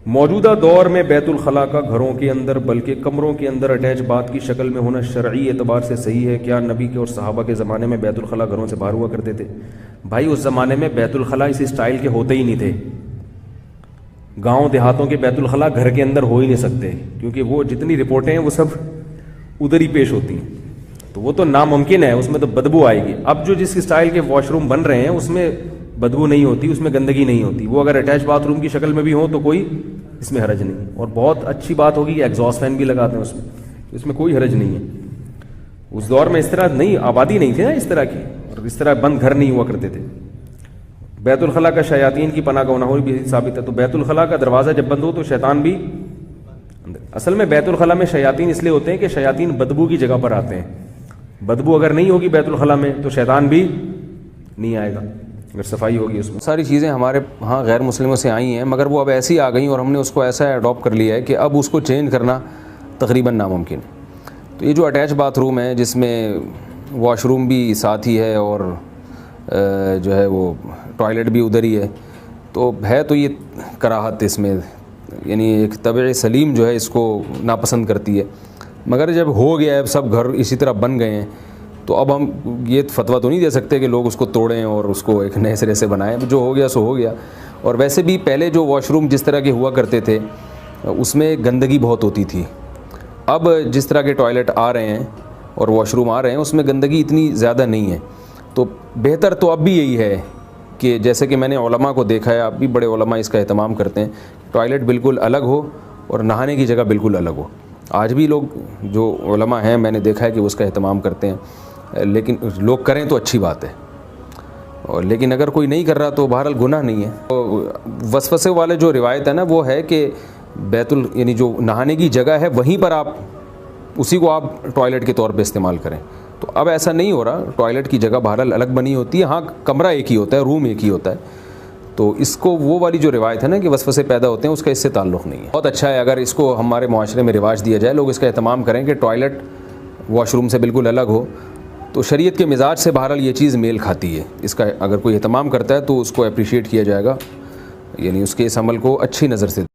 मौजूदा दौर में बैतुल खला का घरों के अंदर बल्कि कमरों के अंदर अटैच बात की शक्ल में होना शरई एतबार से सही है क्या? नबी के और सहाबा के ज़माने में बैतुल खला घरों से बाहर हुआ करते थे। भाई उस ज़माने में बैतुल खला इस स्टाइल के होते ही नहीं थे। गांव देहातों के बैतुल खला घर के अंदर हो ही नहीं सकते, क्योंकि वो जितनी रिपोर्टें हैं वो सब उधर ही पेश होती हैं, तो वो तो नामुमकिन है, उसमें तो बदबू आएगी। अब जो जिस स्टाइल के वॉशरूम बन रहे हैं उसमें बदबू नहीं होती, उसमें गंदगी नहीं होती। वो अगर अटैच बाथरूम की शक्ल में भी हो तो कोई इसमें हरज नहीं। और बहुत अच्छी बात होगी कि एग्जॉस्ट फैन भी लगाते हैं उसमें, तो इसमें कोई हरज नहीं है। उस दौर में इस तरह नहीं, आबादी नहीं थी ना इस तरह की, और इस तरह बंद घर नहीं हुआ करते थे। बैतुल खला का शयातीन की पनाह का होना भी साबित है। तो बैतुल खला का दरवाज़ा जब बंद हो तो शैतान भी असल में बैतुल खला में शयातीन इसलिए होते हैं कि शयातीन बदबू की जगह पर आते हैं। बदबू अगर नहीं होगी बैतुल खला में तो शैतान भी नहीं आएगा, अगर सफाई होगी उसमें। सारी चीज़ें हमारे यहाँ गैर मुस्लिमों से आई हैं, मगर वो अब ऐसी आ गई और हमने उसको ऐसा अडॉप्ट कर लिया है कि अब उसको चेंज करना तकरीबन नामुमकिन है। तो ये जो अटैच बाथरूम है जिसमें वॉशरूम भी साथ ही है और जो है वो टॉयलेट भी उधर ही है, तो ये कराहत इसमें, यानी एक तबीयत सलीम जो है इसको नापसंद करती है। मगर जब हो गया है, सब घर इसी तरह बन गए हैं, तो अब हम ये फतवा तो नहीं दे सकते कि लोग उसको तोड़ें और उसको एक नए सिरे से बनाएं। जो हो गया सो हो गया। और वैसे भी पहले जो वॉशरूम जिस तरह के हुआ करते थे उसमें गंदगी बहुत होती थी। अब जिस तरह के टॉयलेट आ रहे हैं और वॉशरूम आ रहे हैं उसमें गंदगी इतनी ज़्यादा नहीं है। तो बेहतर तो अब भी यही है कि जैसे कि मैंने उलमा को देखा है, अब भी बड़े उलमा इसका एहतमाम करते हैं, टॉयलेट बिल्कुल अलग हो और नहाने की जगह बिल्कुल अलग हो। आज भी लोग जो उलमा हैं मैंने देखा है कि उसका एहतमाम करते हैं, लेकिन लोग करें तो अच्छी बात है, और लेकिन अगर कोई नहीं कर रहा तो बहरहाल गुनाह नहीं है। तो वसवसे वाले जो रिवायत है ना वो है कि बैतुल यानी जो नहाने की जगह है वहीं पर आप उसी को आप टॉयलेट के तौर पे इस्तेमाल करें। तो अब ऐसा नहीं हो रहा, टॉयलेट की जगह बहरहाल अलग बनी होती है। हाँ, कमरा एक ही होता है, रूम एक ही होता है। तो इसको वो वाली जो रिवायत है ना कि वसवसे पैदा होते हैं, उसका इससे ताल्लुक़ नहीं है। बहुत अच्छा है अगर इसको हमारे माशरे में रिवाज दिया जाए, लोग इसका एहतमाम करें कि टॉयलेट वॉशरूम से बिल्कुल अलग हो, तो शरीयत के मिजाज से बहरहाल ये चीज़ मेल खाती है। इसका अगर कोई एहतमाम करता है तो उसको अप्रिशिएट किया जाएगा, यानी उसके इस अमल को अच्छी नज़र से